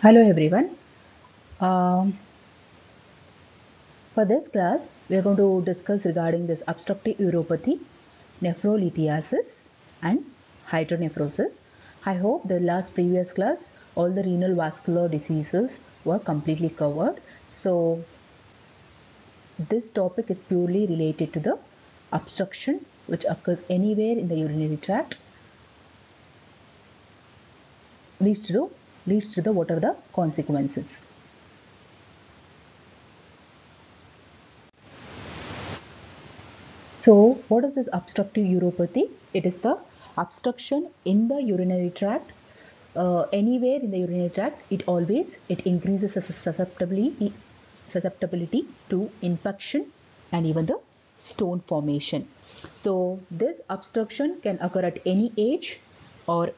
Hello everyone. Um, for this class, we are going to discuss regarding this obstructive uropathy, nephrolithiasis, and hydronephrosis. I hope the last previous class, all the renal vascular diseases were completely covered. So this topic is purely related to the obstruction which occurs anywhere in the urinary tract. Leads to the what are the consequences? So what is this obstructive uropathy? It is the obstruction in the urinary tract. Anywhere in the urinary tract, it increases the susceptibility to infection and even the stone formation. So this obstruction can occur at any age or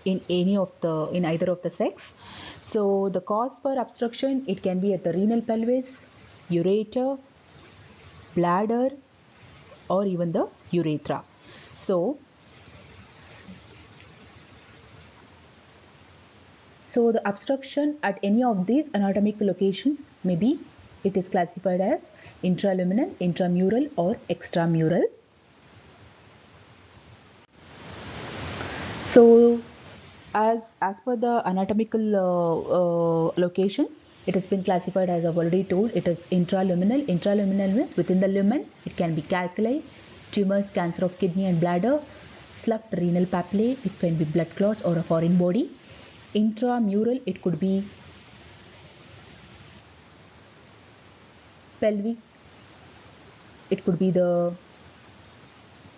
in either of the sex. So the cause for obstruction, it can be at the renal pelvis, ureter, bladder, or even the urethra. So the obstruction at any of these anatomic locations, maybe it is classified as intraluminal, intramural, or extramural. So as per the anatomical locations, it has been classified, as I've already told, it is intraluminal. Intraluminal means within the lumen. It can be calculi, tumors, cancer of kidney and bladder, sloughed renal papillae, it can be blood clots or a foreign body. Intramural, it could be pelvic, it could be the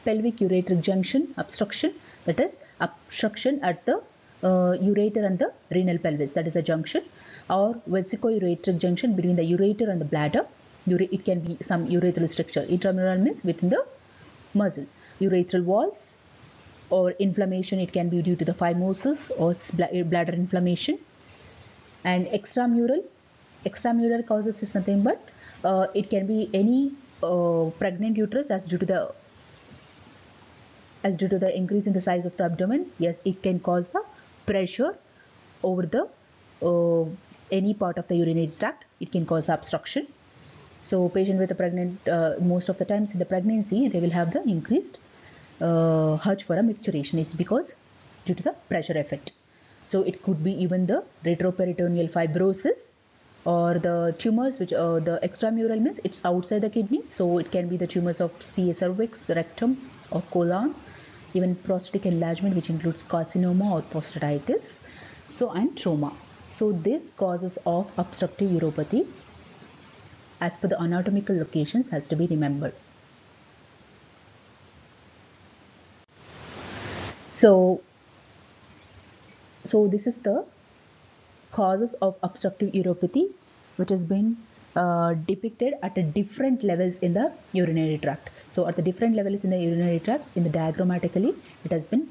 pelvic ureteric junction obstruction, that is obstruction at the ureter and the renal pelvis, that is a junction, or vesico-ureteric junction between the ureter and the bladder. It can be some urethral structure. Intramural means within the muscle. Urethral valves or inflammation, it can be due to the phimosis or bladder inflammation. And extramural causes is nothing but it can be any pregnant uterus as due to the increase in the size of the abdomen. Yes, it can cause the pressure over the any part of the urinary tract. It can cause obstruction. So patient with a pregnant, most of the times in the pregnancy, they will have the increased urge for a micturition. It's because due to the pressure effect. So it could be even the retroperitoneal fibrosis or the tumors, which the extramural means it's outside the kidney. So it can be the tumors of CA cervix, rectum, or colon, even prostatic enlargement, which includes carcinoma or prostatitis. So and trauma. So this causes of obstructive uropathy, as per the anatomical locations, has to be remembered. So this is the causes of obstructive uropathy, which has been depicted at a different levels in the urinary tract. So at the different levels in the urinary tract, in the diagrammatically, it has been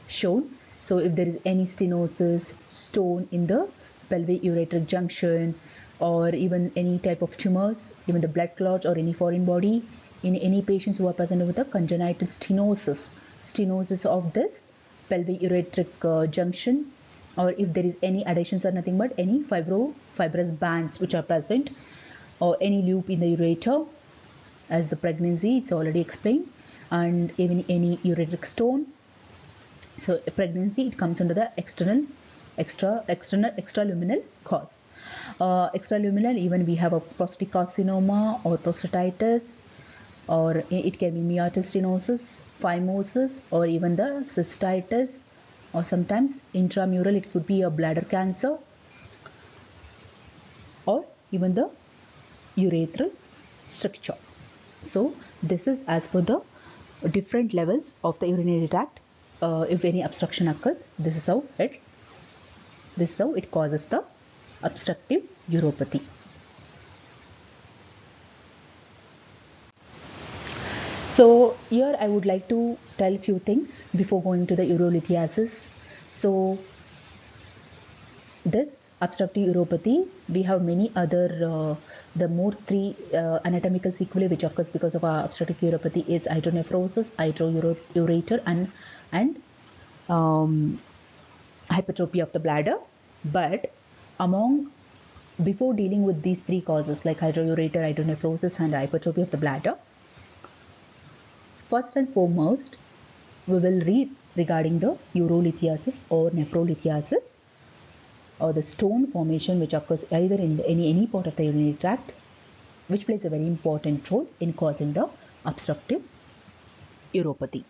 shown. So if there is any stenosis, stone in the pelvic ureteric junction, or even any type of tumors, even the blood clots or any foreign body, in any patients who are present with a congenital stenosis of this pelvic ureteric junction, or if there is any adhesions or nothing but any fibrous bands which are present, or any loop in the ureter, as the pregnancy, it's already explained, and even any ureteric stone. So pregnancy, it comes under the extraluminal cause. Extraluminal, even we have a prostatic carcinoma or prostatitis, or it can be meatus stenosis, phimosis, or even the cystitis, or sometimes intramural, it could be a bladder cancer, or even the urethral structure. So this is as per the different levels of the urinary tract. If any obstruction occurs, this is how it causes the obstructive uropathy. So here I would like to tell few things before going to the urolithiasis. So this obstructive uropathy, we have many other the more three anatomical sequelae which occurs because of our obstructive uropathy is hydronephrosis, hydroureter, and hypertrophy of the bladder. But before dealing with these three causes like hydroureter, hydronephrosis, and hypertrophy of the bladder, first and foremost, we will read regarding the urolithiasis or nephrolithiasis, or the stone formation which occurs either in any part of the urinary tract, which plays a very important role in causing the obstructive uropathy.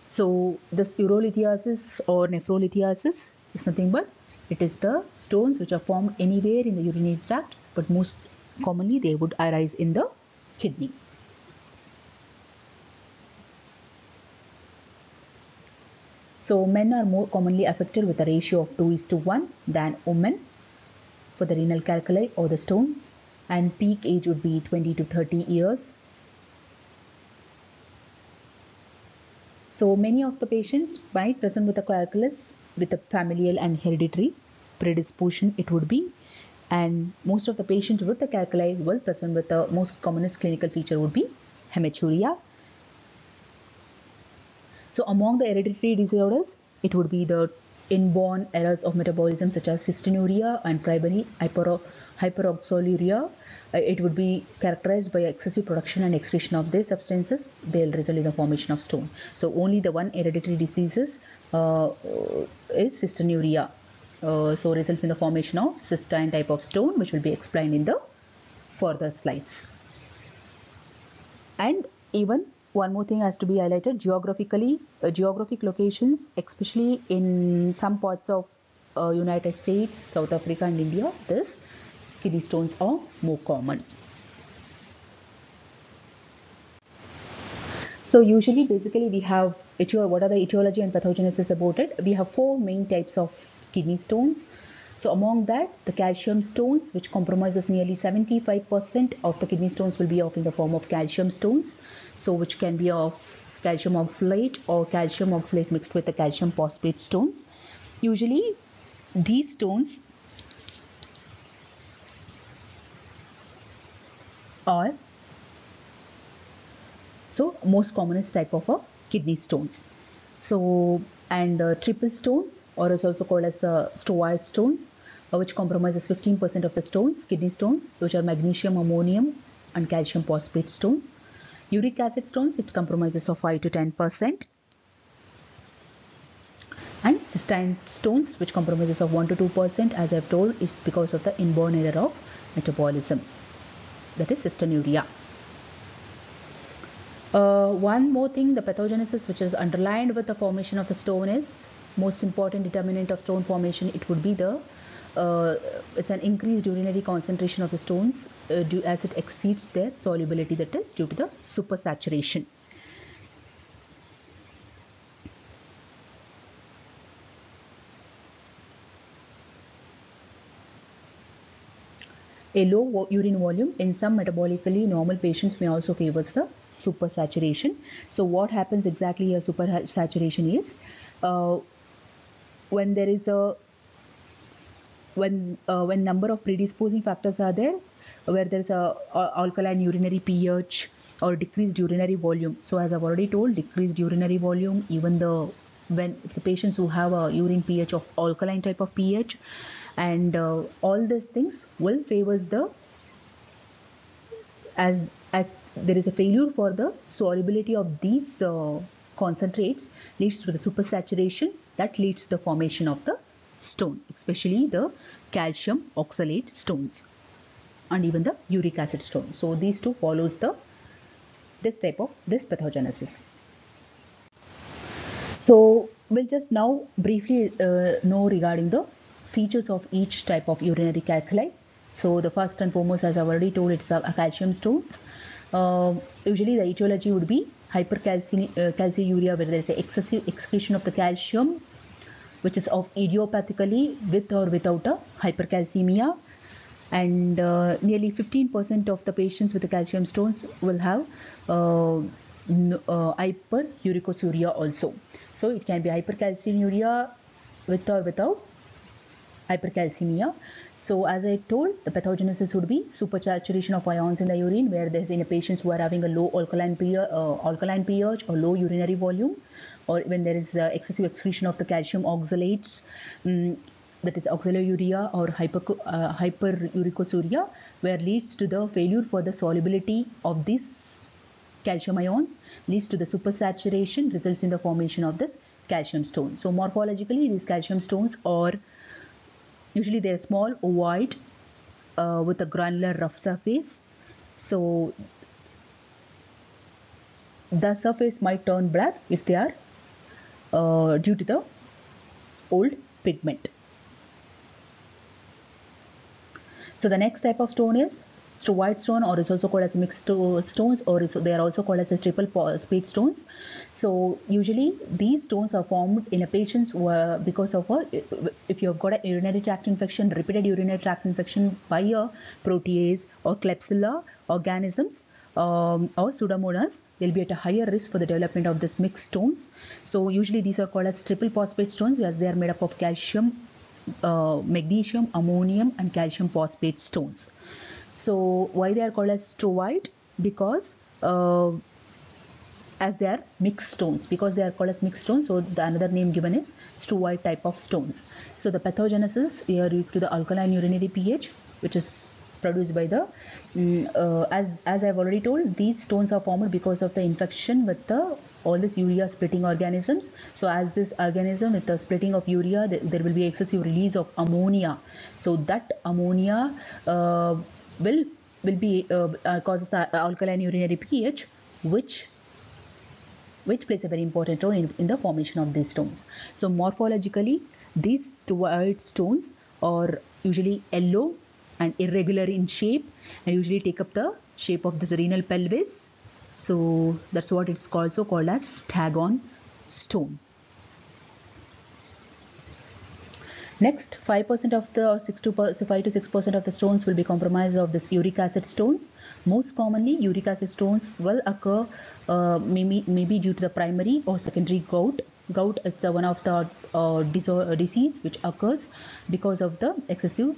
So this urolithiasis or nephrolithiasis is nothing but it is the stones which are formed anywhere in the urinary tract, but most commonly they would arise in the kidney. So men are more commonly affected with a ratio of 2:1 than women for the renal calculi or the stones, and peak age would be 20 to 30 years. So many of the patients might present with a calculus with a familial and hereditary predisposition it would be, and most of the patients with the calculi will present with the most commonest clinical feature would be hematuria. So among the hereditary disorders, it would be the inborn errors of metabolism such as cystinuria and primary hyperoxaluria. It would be characterized by excessive production and excretion of these substances. They will result in the formation of stone. So only the one hereditary diseases is cystinuria. So results in the formation of cystine type of stone, which will be explained in the further slides. And even one more thing has to be highlighted: geographic locations, especially in some parts of United States, South Africa and India, this kidney stones are more common. So usually, basically, we have what are the etiology and pathogenesis about it? We have four main types of kidney stones. So among that, the calcium stones, which compromises nearly 75% of the kidney stones, will be of in the form of calcium stones. So which can be of calcium oxalate or calcium oxalate mixed with the calcium phosphate stones. Usually these stones are most commonest type of kidney stones. So and triple stones, or is also called as stovoid stones, which compromises 15% of the stones, kidney stones, which are magnesium, ammonium and calcium phosphate stones. Uric acid stones, it compromises of 5 to 10%. And cystine stones, which compromises of 1 to 2%, as I have told, is because of the inborn error of metabolism, that is cystinuria. One more thing, the pathogenesis which is underlined with the formation of the stone is most important determinant of stone formation. It would be it's an increased urinary concentration of the stones as it exceeds their solubility, that is due to the supersaturation. A low urine volume in some metabolically normal patients may also favors the supersaturation. So what happens exactly here supersaturation is when there is when number of predisposing factors are there, where there is a alkaline urinary pH or decreased urinary volume. So as I've already told, decreased urinary volume, even when the patients who have a urine pH of alkaline type of pH, and all these things will favors the as there is a failure for the solubility of these concentrates, leads to the supersaturation, that leads to the formation of the stone, especially the calcium oxalate stones and even the uric acid stone. So these two follows this pathogenesis. So we'll just now briefly know regarding the features of each type of urinary calculi. So the first and foremost, as I've already told, it's a calcium stones. Usually the etiology would be hypercalciuria, where there is excessive excretion of the calcium, which is of idiopathically with or without a hypercalcemia. And nearly 15% of the patients with the calcium stones will have hyperuricosuria also. So it can be hypercalcinuria with or without hypercalcemia. So as I told, the pathogenesis would be supersaturation of ions in the urine, where there's in a patients who are having a low alkaline pH or low urinary volume, or when there is excessive excretion of the calcium oxalates, that is oxaluria or hyperuricosuriia, where leads to the failure for the solubility of these calcium ions, leads to the supersaturation, results in the formation of this calcium stone. So morphologically, these calcium stones are usually they are small, ovoid, with a granular rough surface. So the surface might turn black if they are due to the old pigment. So the next type of stone is steroid stone, or is also called as mixed stones, or they are also called as a triple spade stones. So usually these stones are formed in a patient's because of if you have got a urinary tract infection, repeated urinary tract infection by a protease or Klebsiella organisms, or Pseudomonas, they'll be at a higher risk for the development of this mixed stones. So usually these are called as triple phosphate stones, as they are made up of calcium, magnesium, ammonium, and calcium phosphate stones. So why they are called as steroid? Because as they are mixed stones, because they are called as mixed stones, so the another name given is steroid type of stones. So the pathogenesis here due to the alkaline urinary pH, which is produced by the as I've already told, these stones are formed because of the infection with all these urea splitting organisms. So as this organism with the splitting of urea, there will be excessive release of ammonia. So that ammonia will be causes alkaline urinary pH, which plays a very important role in the formation of these stones. So morphologically, these steroid stones are usually yellow and irregular in shape, and usually take up the shape of this renal pelvis. So that's what it's also called as staghorn stone. Next, 5% of the 5 to 6% of the stones will be compromised of this uric acid stones. Most commonly, uric acid stones will occur maybe due to the primary or secondary gout. Gout is one of the disease which occurs because of the excessive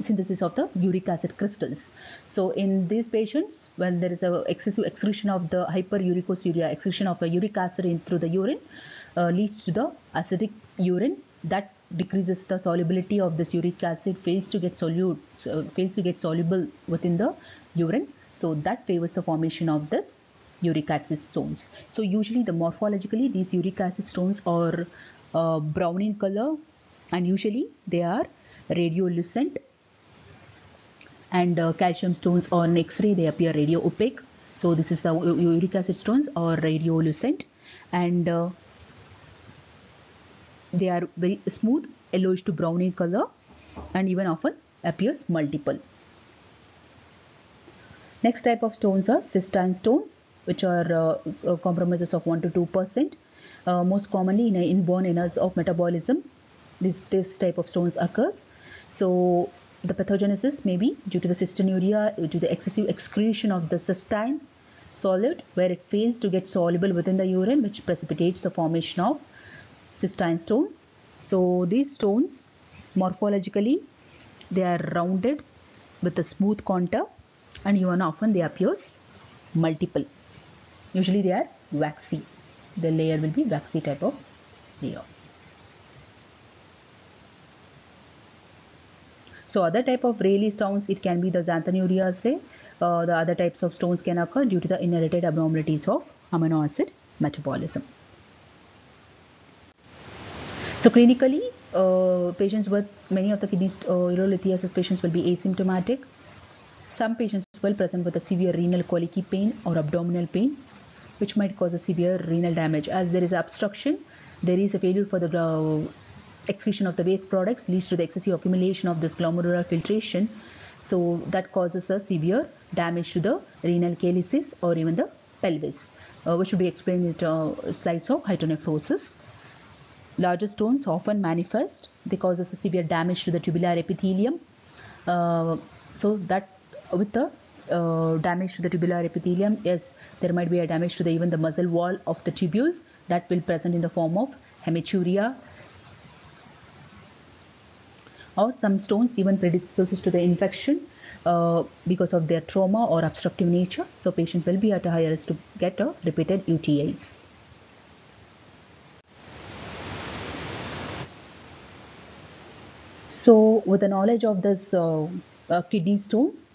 synthesis of the uric acid crystals. So in these patients, when there is a excessive excretion of the hyperuricosuriia, excretion of a uric acid through the urine, leads to the acidic urine that decreases the solubility of this uric acid, fails to get soluble within the urine. So that favors the formation of this uric acid stones. So usually the morphologically, these uric acid stones are brown in color, and usually they are radiolucent, and calcium stones on X-ray, they appear radio opaque. So this is the uric acid stones or radiolucent, and they are very smooth, yellowish to brown in color, and even often appears multiple. Next type of stones are cystine stones, which are compromises of 1 to 2%. Most commonly in inborn innards of metabolism, this type of stones occurs. So the pathogenesis may be due to the cystinuria, due to the excessive excretion of the cystine solid, where it fails to get soluble within the urine, which precipitates the formation of cystine stones. So these stones morphologically, they are rounded with a smooth contour, and even often they appears multiple. Usually they are waxy. The layer will be waxy type of layer. So other type of Rayleigh stones, it can be the xanthonuriaceae. The other types of stones can occur due to the inherited abnormalities of amino acid metabolism. So clinically, patients with many of the kidney urolithiasis patients will be asymptomatic. Some patients will present with a severe renal colicky pain or abdominal pain, which might cause a severe renal damage. As there is obstruction, there is a failure for the excretion of the waste products, leads to the excessive accumulation of this glomerular filtration. So that causes a severe damage to the renal calyces or even the pelvis, which will be explained in slides of hydronephrosis. Larger stones often manifest. They cause a severe damage to the tubular epithelium. So that with the damage to the tubular epithelium, yes, there might be a damage to even the muscle wall of the tubules that will present in the form of hematuria. Or some stones even predisposes to the infection because of their trauma or obstructive nature. So patient will be at a higher risk to get repeated UTIs. So with the knowledge of this kidney stones,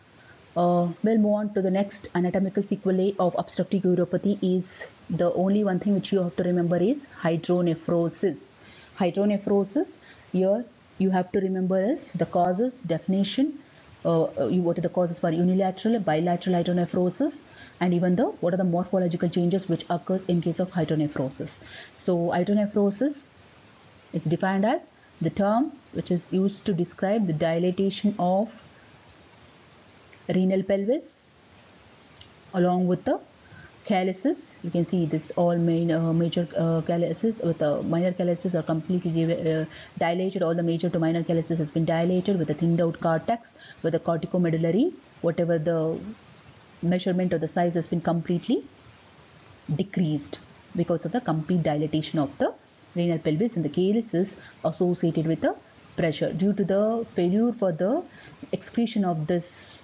we'll move on to the next anatomical sequelae of obstructive uropathy. Is the only one thing which you have to remember is hydronephrosis. Hydronephrosis, here you have to remember is the causes, definition, what are the causes for unilateral, bilateral hydronephrosis, and even the what are the morphological changes which occurs in case of hydronephrosis. So hydronephrosis is defined as the term which is used to describe the dilatation of renal pelvis along with the calyces. You can see this all major calyces with the minor calyces are completely dilated. All the major to minor calyces has been dilated with the thinned out cortex, with the corticomedullary, whatever the measurement of the size has been completely decreased because of the complete dilatation of the renal pelvis, and the calyces associated with the pressure due to the failure for the excretion of this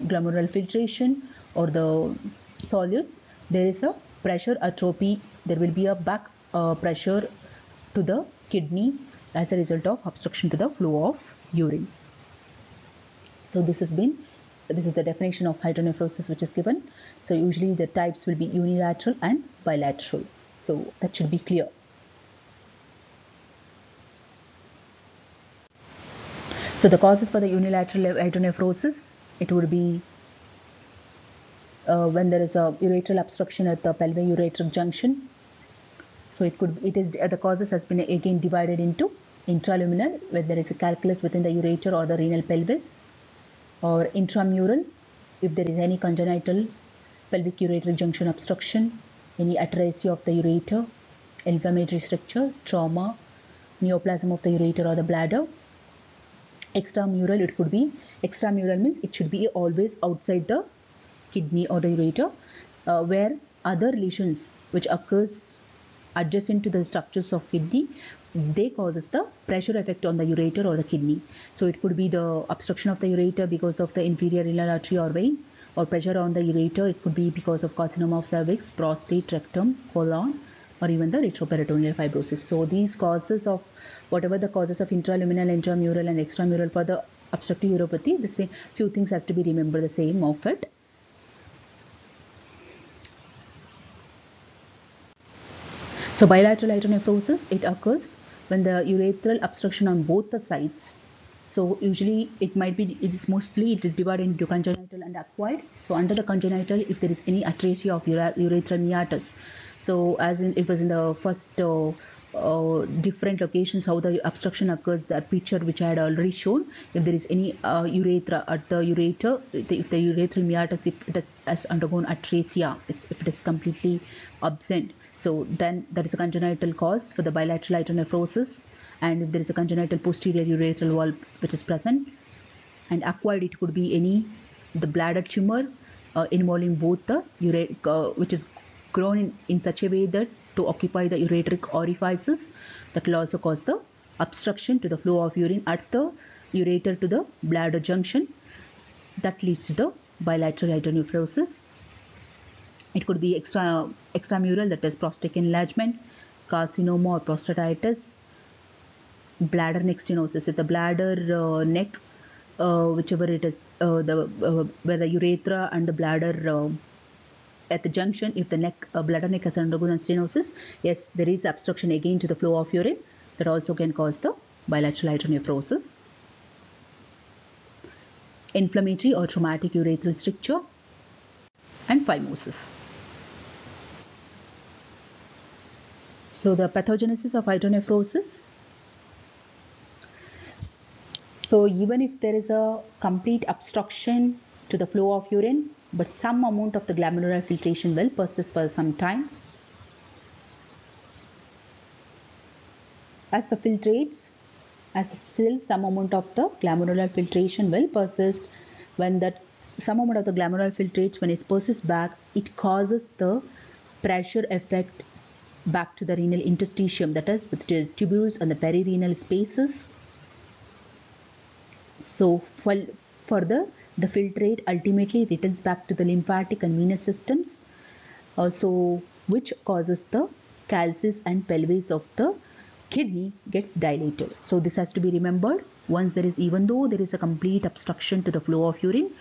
glomerular filtration or the solutes. There is a pressure atrophy. There will be a back pressure to the kidney as a result of obstruction to the flow of urine. So this is the definition of hydronephrosis which is given. So usually the types will be unilateral and bilateral. So that should be clear. So the causes for the unilateral hydronephrosis, it would be when there is a ureteral obstruction at the pelvic-ureteric junction. So the causes has been again divided into intraluminal, where there is a calculus within the ureter or the renal pelvis, or intramural if there is any congenital pelvic ureteric junction obstruction, any atresia of the ureter, inflammatory structure, trauma, neoplasm of the ureter or the bladder. Extramural, it could be, extramural means it should be always outside the kidney or the ureter, where other lesions which occurs adjacent to the structures of kidney, they causes the pressure effect on the ureter or the kidney. So it could be the obstruction of the ureter because of the inferior renal artery or vein, or pressure on the ureter. It could be because of carcinoma of cervix, prostate, rectum, colon, or even the retroperitoneal fibrosis. So these causes of whatever the causes of intraluminal, intramural and extramural for the obstructive uropathy, the same few things has to be remembered, the same of it. So bilateral hydronephrosis, it occurs when the urethral obstruction on both the sides. So usually it is divided into congenital and acquired. So under the congenital, if there is any atresia of urethral meatus, so as in it was in the first different locations how the obstruction occurs, that picture which I had already shown. If there is any urethra at the ureter, if the urethral meatus, if it has undergone atresia, if it is completely absent, so then that is a congenital cause for the bilateral hydronephrosis. And if there is a congenital posterior urethral valve which is present, and acquired, it could be any the bladder tumor involving both the which is grown in such a way that to occupy the ureteric orifices, that will also cause the obstruction to the flow of urine at the ureter to the bladder junction, that leads to the bilateral hydronephrosis. It could be extramural, that is prostatic enlargement, carcinoma or prostatitis, bladder neck stenosis. If the bladder neck, whichever it is, where the urethra and the bladder at the junction, if the bladder neck has undergone stenosis, yes, there is obstruction again to the flow of urine, that also can cause the bilateral hydronephrosis. Inflammatory or traumatic urethral stricture and phimosis. So the pathogenesis of hydronephrosis. So even if there is a complete obstruction to the flow of urine, but some amount of the glomerular filtration will persist for some time. As the filtrates, still some amount of the glomerular filtration will persist. When that some amount of the glomerular filtrates, when it persists back, it causes the pressure effect back to the renal interstitium, that is with the tubules and the perirenal spaces. So further, the filtrate ultimately returns back to the lymphatic and venous systems, which causes the calces and pelvis of the kidney gets dilated. So this has to be remembered. Once there is, even though there is a complete obstruction to the flow of urine,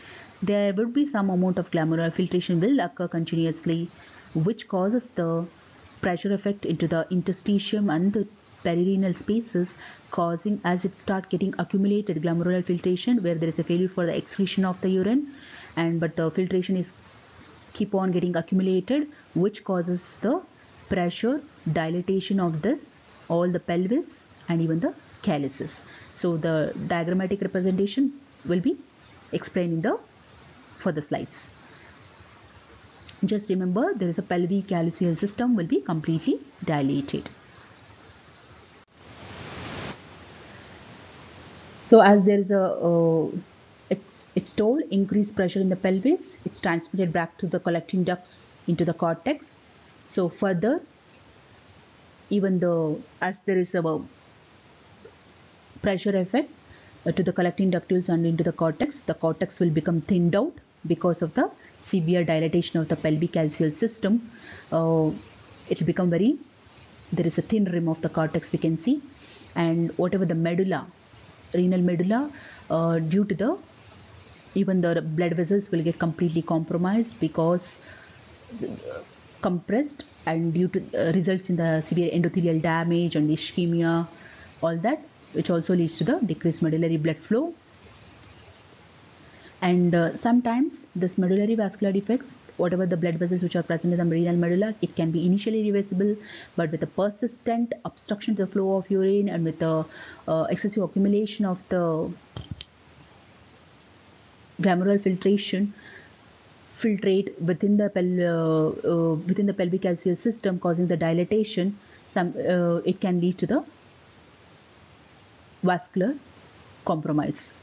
there would be some amount of glomerular filtration will occur continuously, which causes the pressure effect into the interstitium and the perirenal spaces, causing, as it start getting accumulated glomerular filtration, where there is a failure for the excretion of the urine, but the filtration is keep on getting accumulated, which causes the pressure dilatation of this all the pelvis and even the calyces. So the diagrammatic representation will be explained in the further slides. Just remember, there is a pelvic calyceal system will be completely dilated. So as there is a it's told increased pressure in the pelvis, it's transmitted back to the collecting ducts into the cortex. So further, even though as there is a pressure effect to the collecting ductules and into the cortex will become thinned out because of the severe dilatation of the pelvic calyceal system. It will become there is a thin rim of the cortex we can see, and whatever the medulla, renal medulla, due to the even the blood vessels will get completely compromised because compressed, and due to results in the severe endothelial damage and ischemia, all that, which also leads to the decreased medullary blood flow. And sometimes this medullary vascular defects, whatever the blood vessels which are present in the renal medulla, it can be initially reversible, but with a persistent obstruction to the flow of urine and with the excessive accumulation of the glomerular filtrate within the pelvic calyceal system, causing the dilatation, it can lead to the vascular compromise.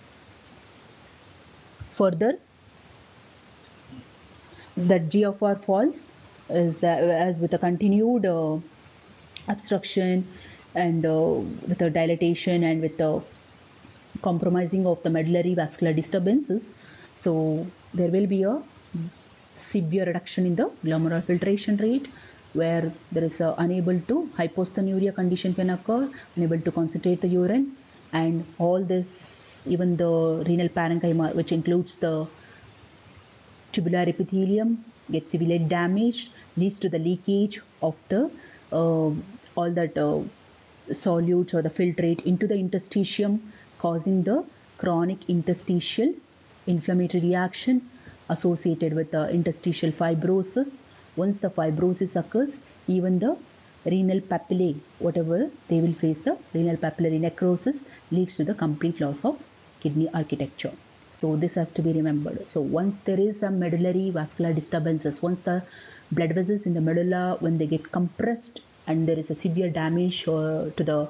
Further, the GFR falls as with a continued obstruction and with a dilatation and with the compromising of the medullary vascular disturbances. So there will be a severe reduction in the glomerular filtration rate, where there is unable to hypostenuria condition can occur, unable to concentrate the urine, and all this, even the renal parenchyma, which includes the tubular epithelium, gets severely damaged, leads to the leakage of the all that solutes or the filtrate into the interstitium, causing the chronic interstitial inflammatory reaction associated with the interstitial fibrosis. Once the fibrosis occurs, even the renal papillae, whatever they will face, the renal papillary necrosis leads to the complete loss of kidney architecture. So this has to be remembered. So once there is some medullary vascular disturbances, once the blood vessels in the medulla, when they get compressed and there is a severe damage to the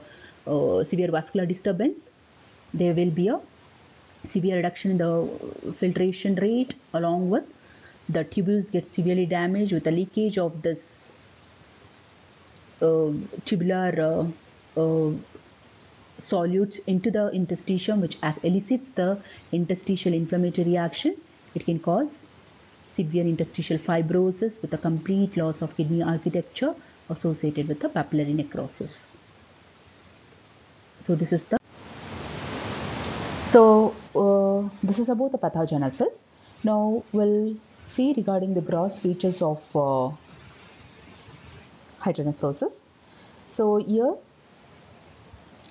severe vascular disturbance, there will be a severe reduction in the filtration rate, along with the tubules get severely damaged with the leakage of this tubular solutes into the interstitium, which elicits the interstitial inflammatory reaction. It can cause severe interstitial fibrosis with a complete loss of kidney architecture associated with the papillary necrosis. So this is about the pathogenesis. Now we'll see regarding the gross features of hydronephrosis. So here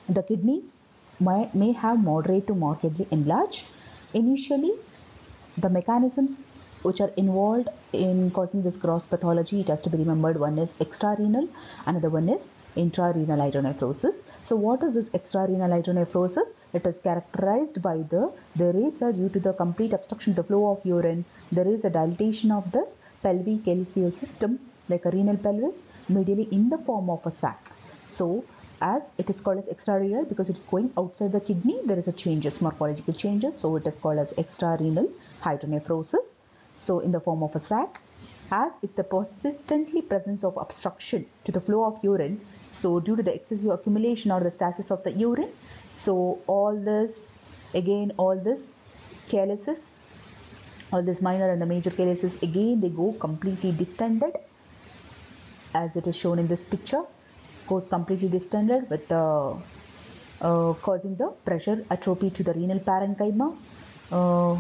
the kidneys may have moderate to markedly enlarged. Initially, the mechanisms which are involved in causing this gross pathology, it has to be remembered, one is extrarenal, another one is intrarenal hydronephrosis. So what is this extrarenal hydronephrosis? It is characterized by there is due to the complete obstruction of the flow of urine, there is a dilatation of this pelvic calyceal system like a renal pelvis medially in the form of a sac. So as it is called as extrarenal because it is going outside the kidney, there is a changes, morphological changes, so it is called as extrarenal hydronephrosis. So in the form of a sac, as if the persistently presence of obstruction to the flow of urine, so due to the excessive accumulation or the stasis of the urine, so all this calyces, all this minor and the major calyces, again they go completely distended as it is shown in this picture. goes completely distended with causing the pressure atrophy to the renal parenchyma,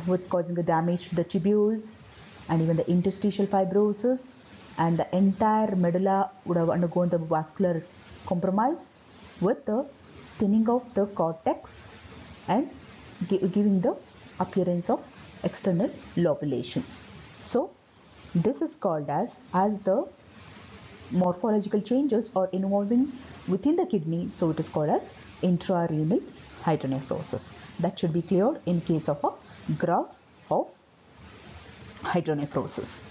with causing the damage to the tubules and even the interstitial fibrosis, and the entire medulla would have undergone the vascular compromise with the thinning of the cortex and giving the appearance of external lobulations. So this is called as the morphological changes are involving within the kidney, so it is called as intrarenal hydronephrosis. That should be cleared in case of a gross of hydronephrosis.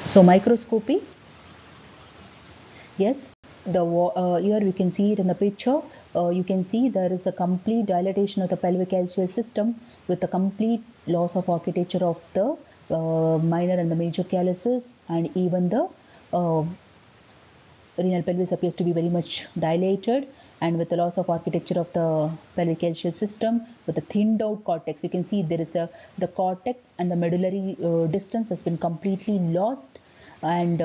So microscopy, yes, here we can see it in the picture. You can see there is a complete dilatation of the pelvic calcareous system with the complete loss of architecture of the minor and the major calyces, and even the renal pelvis appears to be very much dilated, and with the loss of architecture of the pelvic calcareous system with the thinned out cortex. You can see there is the cortex and the medullary distance has been completely lost, and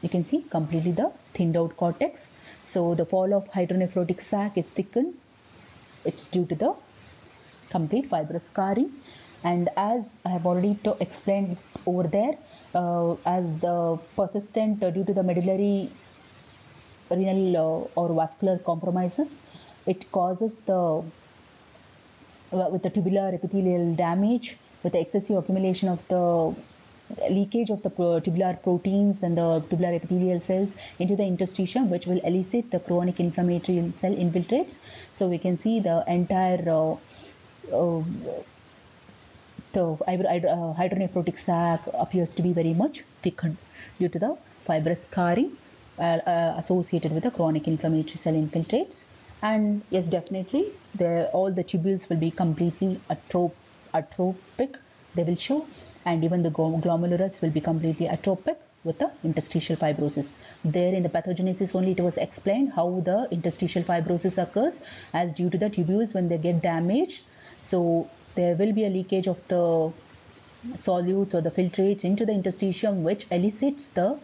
you can see completely the thinned out cortex. So the fall of hydronephrotic sac is thickened. It's due to the complete fibrous scarring, and as I have already explained over there, as the persistent due to the medullary renal or vascular compromises, it causes the with the tubular epithelial damage, with the excessive accumulation of the leakage of the tubular proteins and the tubular epithelial cells into the interstitium, which will elicit the chronic inflammatory cell infiltrates. So we can see the entire hydronephrotic sac appears to be very much thickened due to the fibrous scarring associated with the chronic inflammatory cell infiltrates. And yes, definitely all the tubules will be completely atrophic, they will show, and even the glomerulus will be completely atrophic with the interstitial fibrosis. There in the pathogenesis only it was explained how the interstitial fibrosis occurs, as due to the tubules when they get damaged. So there will be a leakage of the solutes or the filtrates into the interstitium, which elicits the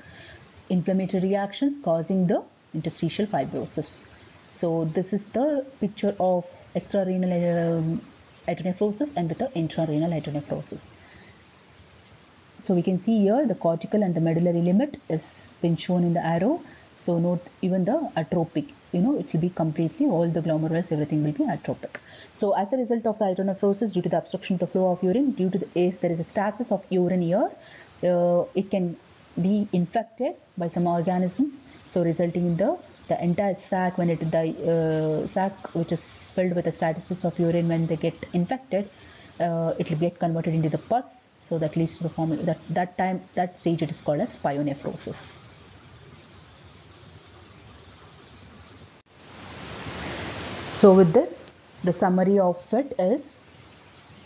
inflammatory reactions causing the interstitial fibrosis. So this is the picture of extrarenal hydronephrosis and with the intrarenal hydronephrosis. So we can see here the cortical and the medullary limit is been shown in the arrow. So note even the atrophic, it will be completely, all the glomerulus, everything will be atrophic. So as a result of the hydronephrosis, due to the obstruction of the flow of urine, due to there is a stasis of urine here, it can be infected by some organisms, so resulting in the entire sac, when the sac which is filled with the stasis of urine, when they get infected, it will get converted into the pus. So that leads to the form that stage it is called as pyonephrosis. So with this, the summary of it is,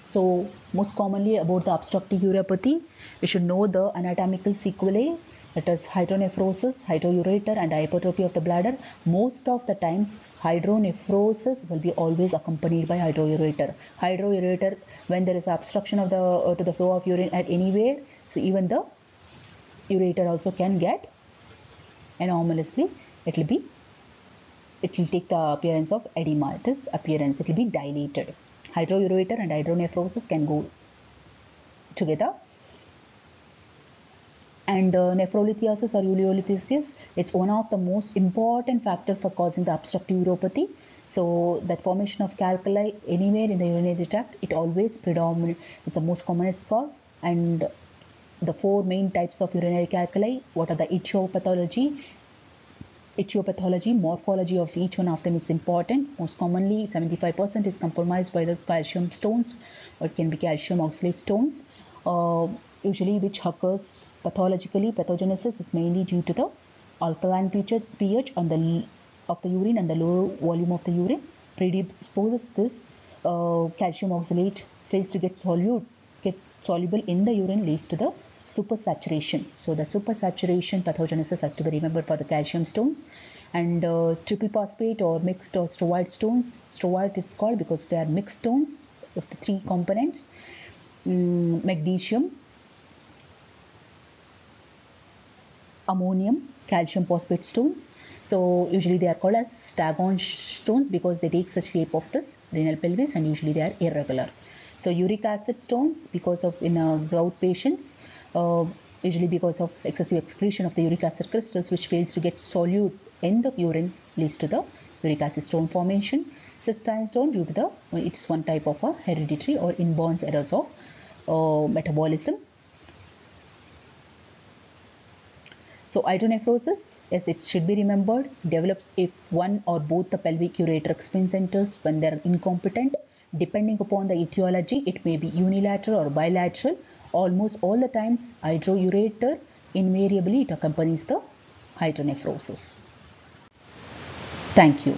so most commonly about the obstructive uropathy, we should know the anatomical sequelae, that is hydronephrosis, hydroureter and hypertrophy of the bladder. Most of the times hydronephrosis will be always accompanied by hydroureter. Hydroureter, when there is obstruction of the to the flow of urine at anywhere, so even the ureter also can get anomalously, it will take the appearance of edematous appearance. It will be dilated. Hydroureter and hydronephrosis can go together. And nephrolithiasis or ureolithiasis, it's one of the most important factors for causing the obstructive uropathy. So that formation of calculi anywhere in the urinary tract, it always predominant is the most commonest cause. And the four main types of urinary calculi, what are the etiology, morphology of each one of them, it's important. Most commonly 75% is compromised by the calcium stones, or it can be calcium oxalate stones, usually which occurs pathologically. Pathogenesis is mainly due to the alkaline pH of the urine and the low volume of the urine predisposes this calcium oxalate fails to get soluble in the urine, leads to the supersaturation. So the supersaturation pathogenesis has to be remembered for the calcium stones. And triple phosphate or mixed or steroid stones. Steroid is called because they are mixed stones of the three components. Magnesium, ammonium, calcium phosphate stones. So usually they are called as staghorn stones because they take the shape of this renal pelvis, and usually they are irregular. So uric acid stones, because of in gout patients, usually because of excessive excretion of the uric acid crystals which fails to get solute in the urine, leads to the uric acid stone formation. Cystine stone, due to the, it is one type of a hereditary or inborn errors of metabolism. So hydronephrosis, as it should be remembered, develops if one or both the pelvic ureter spleen centers when they are incompetent. Depending upon the etiology, it may be unilateral or bilateral. Almost all the times, hydroureter, invariably it accompanies the hydronephrosis. Thank you.